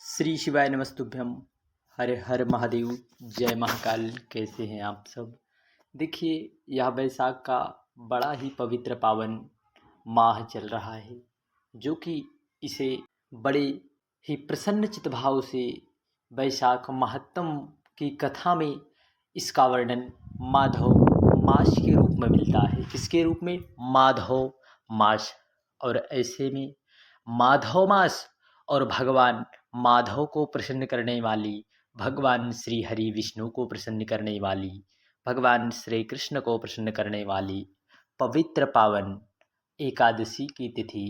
श्री शिवाय नमस्तुभ्यम। हर हर महादेव। जय महाकाल। कैसे हैं आप सब? देखिए, यह वैशाख का बड़ा ही पवित्र पावन माह चल रहा है, जो कि इसे बड़े ही प्रसन्न चित भाव से वैशाख महत्तम की कथा में इसका वर्णन माधव मास के रूप में मिलता है। किसके रूप में? माधव मास। और ऐसे में माधव मास और भगवान माधव को प्रसन्न करने वाली, भगवान श्री हरि विष्णु को प्रसन्न करने वाली, भगवान श्री कृष्ण को प्रसन्न करने वाली पवित्र पावन एकादशी की तिथि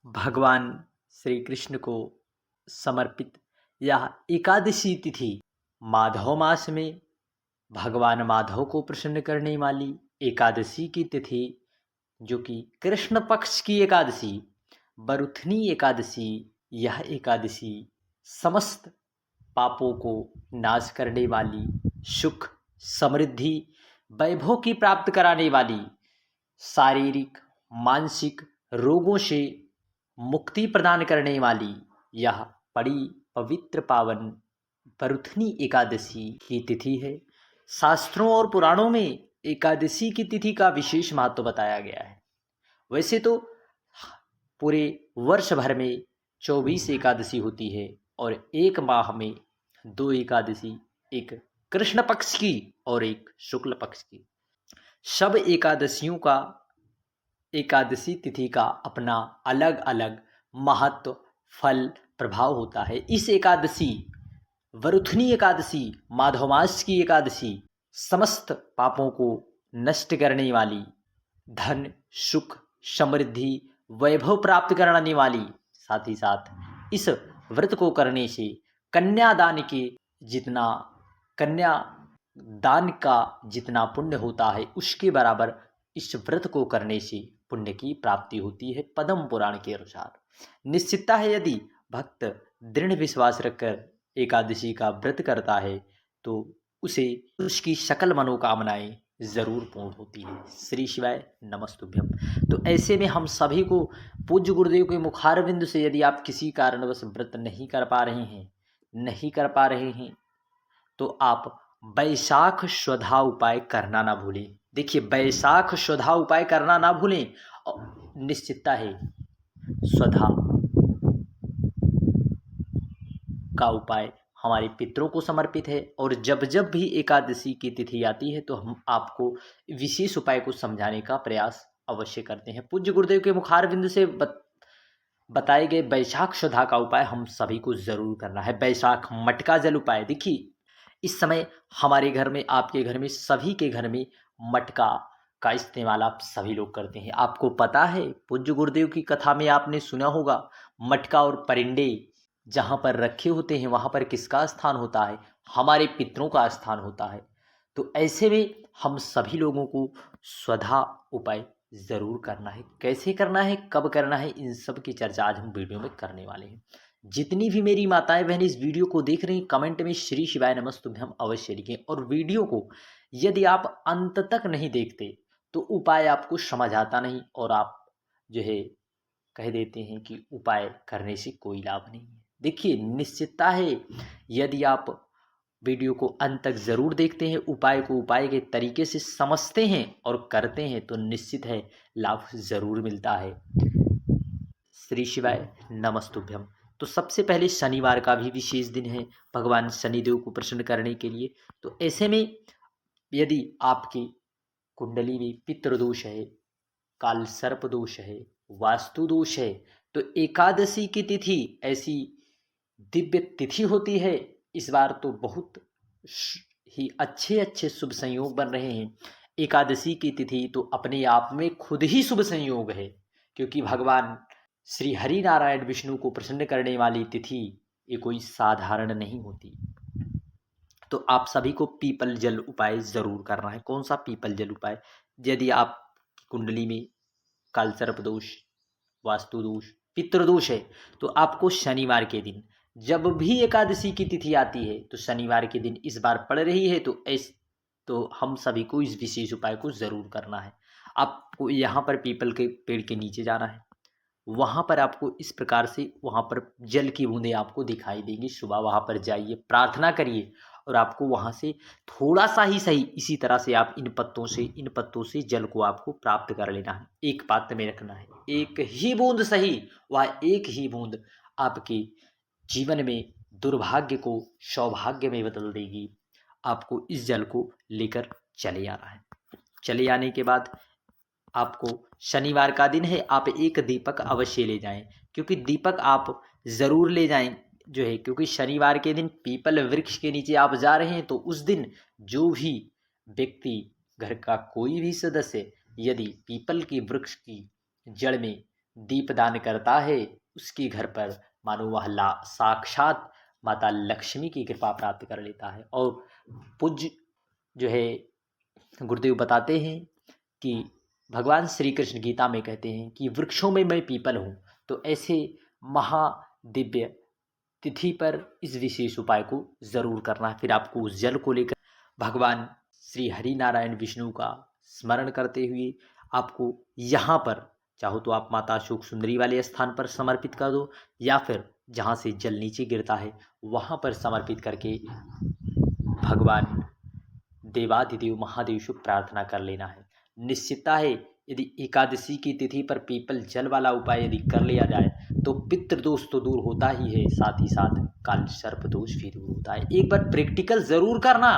भगवान श्री कृष्ण को समर्पित यह एकादशी तिथि माधव मास में भगवान माधव को प्रसन्न करने वाली एकादशी की तिथि, जो कि कृष्ण पक्ष की एकादशी बरुथनी एकादशी, यह एकादशी समस्त पापों को नाश करने वाली, सुख समृद्धि वैभव की प्राप्त कराने वाली, शारीरिक मानसिक रोगों से मुक्ति प्रदान करने वाली यह बड़ी पवित्र पावन बरुथनी एकादशी की तिथि है। शास्त्रों और पुराणों में एकादशी की तिथि का विशेष महत्व बताया गया है। वैसे तो पूरे वर्ष भर में 24 एकादशी होती है और एक माह में 2 एकादशी, एक कृष्ण पक्ष की और एक शुक्ल पक्ष की। सब एकादशियों का, एकादशी तिथि का अपना अलग अलग महत्व, फल, प्रभाव होता है। इस एकादशी वरुथनी एकादशी, माधवमास की एकादशी समस्त पापों को नष्ट करने वाली, धन सुख समृद्धि वैभव प्राप्त कराने वाली, साथ ही साथ इस व्रत को करने से कन्यादान का जितना पुण्य होता है, उसके बराबर इस व्रत को करने से पुण्य की प्राप्ति होती है। पद्म पुराण के अनुसार निश्चितता है, यदि भक्त दृढ़ विश्वास रखकर एकादशी का व्रत करता है तो उसे उसकी सकल मनोकामनाएं जरूर पूर्ण होती है। श्री शिवाय नमस्तुभ्यम। तो ऐसे में हम सभी को पूज्य गुरुदेव के मुखारविंद से, यदि आप किसी कारणवश व्रत नहीं कर पा रहे हैं तो आप वैशाख स्वधा उपाय करना ना भूलें। देखिए, वैशाख स्वधा उपाय करना ना भूलें। और निश्चितता है, स्वधा का उपाय हमारे पितरों को समर्पित है, और जब जब भी एकादशी की तिथि आती है तो हम आपको विशेष उपाय को समझाने का प्रयास अवश्य करते हैं। पूज्य गुरुदेव के मुखारविंद से बताए गए वैशाख स्वधा का उपाय हम सभी को जरूर करना है। वैशाख मटका जल उपाय। देखिए, इस समय हमारे घर में, आपके घर में, सभी के घर में मटका का इस्तेमाल आप सभी लोग करते हैं। आपको पता है, पूज्य गुरुदेव की कथा में आपने सुना होगा, मटका और परिंडे जहाँ पर रखे होते हैं वहाँ पर किसका स्थान होता है? हमारे पितरों का स्थान होता है। तो ऐसे में हम सभी लोगों को स्वधा उपाय ज़रूर करना है। कैसे करना है, कब करना है, इन सब की चर्चा आज हम वीडियो में करने वाले हैं। जितनी भी मेरी माताएं बहनें इस वीडियो को देख रही हैं, कमेंट में श्री शिवाय नमस्तुभ्यम अवश्य लिखें। और वीडियो को यदि आप अंत तक नहीं देखते तो उपाय आपको समझ आता नहीं, और आप जो है कह देते हैं कि उपाय करने से कोई लाभ नहीं है। देखिए, निश्चितता है, यदि आप वीडियो को अंत तक ज़रूर देखते हैं, उपाय को उपाय के तरीके से समझते हैं और करते हैं, तो निश्चित है लाभ ज़रूर मिलता है। श्री शिवाय नमस्तुभ्यम। तो सबसे पहले शनिवार का भी विशेष दिन है भगवान शनिदेव को प्रसन्न करने के लिए। तो ऐसे में यदि आपकी कुंडली में पितृदोष है, काल सर्प दोष है, वास्तु दोष है, तो एकादशी की तिथि ऐसी दिव्य तिथि होती है। इस बार तो बहुत ही अच्छे अच्छे शुभ संयोग बन रहे हैं। एकादशी की तिथि तो अपने आप में खुद ही शुभ संयोग है, क्योंकि भगवान श्री हरि नारायण विष्णु को प्रसन्न करने वाली तिथि ये कोई साधारण नहीं होती। तो आप सभी को पीपल जल उपाय जरूर करना है। कौन सा पीपल जल उपाय? यदि आप कुंडली में कालसर्प दोष, वास्तु दोष, पितृदोष है, तो आपको शनिवार के दिन, जब भी एकादशी की तिथि आती है तो शनिवार के दिन इस बार पड़ रही है, तो हम सभी को इस विशेष उपाय को जरूर करना है। आपको यहाँ पर पीपल के पेड़ के नीचे जाना है, वहाँ पर आपको इस प्रकार से वहाँ पर जल की बूंदें आपको दिखाई देंगी। सुबह वहाँ पर जाइए, प्रार्थना करिए और आपको वहाँ से थोड़ा-सा ही सही इसी तरह से आप इन पत्तों से जल को आपको प्राप्त कर लेना है। एक पात्र में रखना है। एक ही बूँद सही, वह एक ही बूँद आपके जीवन में दुर्भाग्य को सौभाग्य में बदल देगी। आपको इस जल को लेकर चले आना है। चले आने के बाद आपको शनिवार का दिन है, आप एक दीपक अवश्य ले जाएं, क्योंकि दीपक आप ज़रूर ले जाएं जो है, क्योंकि शनिवार के दिन पीपल वृक्ष के नीचे आप जा रहे हैं, तो उस दिन जो भी व्यक्ति, घर का कोई भी सदस्य यदि पीपल की वृक्ष की जड़ में दीपदान करता है, उसके घर पर मानो वह साक्षात माता लक्ष्मी की कृपा प्राप्त कर लेता है। और पूज्य जो है गुरुदेव बताते हैं कि भगवान श्री कृष्ण गीता में कहते हैं कि वृक्षों में मैं पीपल हूँ। तो ऐसे महादिव्य तिथि पर इस विशेष उपाय को ज़रूर करना है। फिर आपको उस जल को लेकर भगवान श्री हरि नारायण विष्णु का स्मरण करते हुए आपको यहाँ पर, चाहो तो आप माता अशोक सुंदरी वाले स्थान पर समर्पित कर दो, या फिर जहाँ से जल नीचे गिरता है वहाँ पर समर्पित करके भगवान देवाधिदेव महादेव से प्रार्थना कर लेना है। निश्चितता है यदि एकादशी की तिथि पर पीपल जल वाला उपाय यदि कर लिया जाए तो पितृदोष तो दूर होता ही है, साथ ही साथ काल सर्प दोष भी दूर होता है। एक बार प्रैक्टिकल जरूर करना,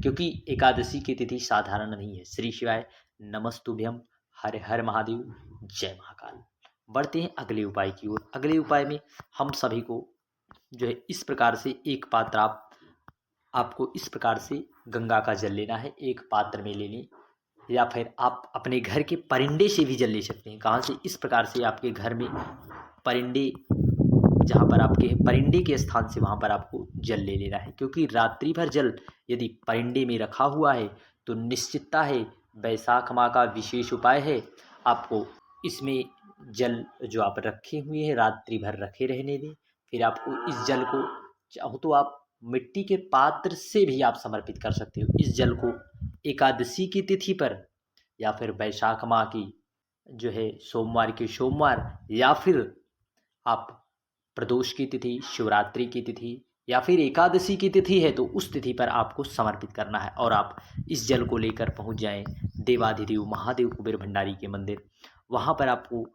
क्योंकि एकादशी की तिथि साधारण नहीं है। श्री शिवाय नमस्तुभ्यम, हर हर महादेव, जय महाकाल। बढ़ते हैं अगले उपाय की ओर। अगले उपाय में हम सभी को जो है इस प्रकार से एक पात्र आपको इस प्रकार से गंगा का जल लेना है। एक पात्र में ले लें, या फिर आप अपने घर के परिंदे से भी जल ले सकते हैं। कहाँ से? इस प्रकार से आपके घर में परिंदे, जहाँ पर आपके परिंदे के स्थान से वहाँ पर आपको जल ले लेना है, क्योंकि रात्रि भर जल यदि परिंदे में रखा हुआ है तो निश्चितता है वैशाख माह का विशेष उपाय है, आपको इसमें जल जो आप रखे हुए हैं रात्रि भर रखे रहने दें। फिर आपको इस जल को चाहो तो आप मिट्टी के पात्र से भी आप समर्पित कर सकते हो। इस जल को एकादशी की तिथि पर, या फिर वैशाख माह की जो है सोमवार के सोमवार, या फिर आप प्रदोष की तिथि, शिवरात्रि की तिथि, या फिर एकादशी की तिथि है तो उस तिथि पर आपको समर्पित करना है। और आप इस जल को लेकर पहुंच जाएं देवाधिदेव महादेव कुबेर भंडारी के मंदिर। वहां पर आपको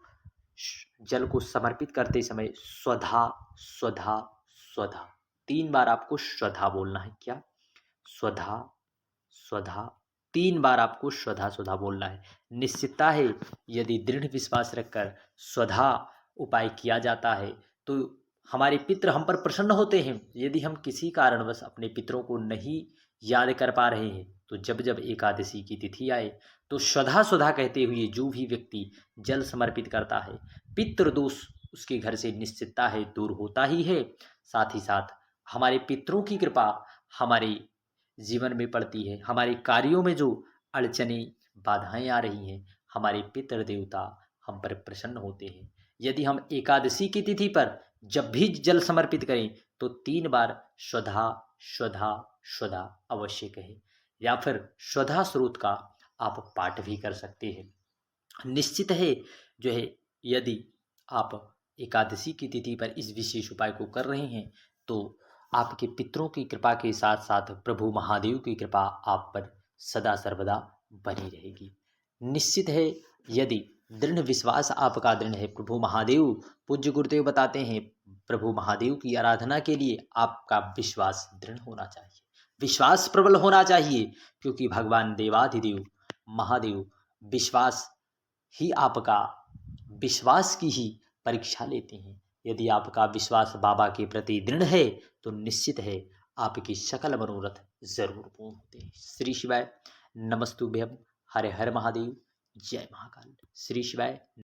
जल को समर्पित करते समय स्वधा स्वधा स्वधा 3 बार आपको स्वधा बोलना है। क्या? स्वधा स्वधा 3 बार आपको स्वधा स्वधा बोलना है। निश्चितता है यदि दृढ़ विश्वास रखकर स्वधा उपाय किया जाता है तो हमारे पितृ हम पर प्रसन्न होते हैं। यदि हम किसी कारणवश अपने पितरों को नहीं याद कर पा रहे हैं तो जब जब एकादशी की तिथि आए तो स्वधा स्वधा कहते हुए जो भी व्यक्ति जल समर्पित करता है, पितृदोष उसके घर से निश्चितता है दूर होता ही है। साथ ही साथ हमारे पितरों की कृपा हमारे जीवन में पड़ती है। हमारे कार्यों में जो अड़चने बाधाएं आ रही हैं, हमारे पितृ देवता हम पर प्रसन्न होते हैं। यदि हम एकादशी की तिथि पर जब भी जल समर्पित करें तो 3 बार स्वधा स्वधा स्वधा अवश्य कहें, या फिर स्वधा स्रोत का आप पाठ भी कर सकते हैं। निश्चित है जो है यदि आप एकादशी की तिथि पर इस विशेष उपाय को कर रहे हैं तो आपके पितरों की कृपा के साथ साथ प्रभु महादेव की कृपा आप पर सदा सर्वदा बनी रहेगी। निश्चित है यदि दृढ़ विश्वास आपका दृढ़ है, प्रभु महादेव, पूज्य गुरुदेव बताते हैं प्रभु महादेव की आराधना के लिए आपका विश्वास दृढ़ होना चाहिए, विश्वास प्रबल होना चाहिए, क्योंकि भगवान देवाधिदेव महादेव विश्वास ही आपका, विश्वास की ही परीक्षा लेते हैं। यदि आपका विश्वास बाबा के प्रति दृढ़ है तो निश्चित है आपकी सकल मनोरथ जरूर पूर्ण होते हैं। श्री शिवाय नमस्तुभ्यम, हरे हर महादेव, जय महाकाल। श्री शिवाय।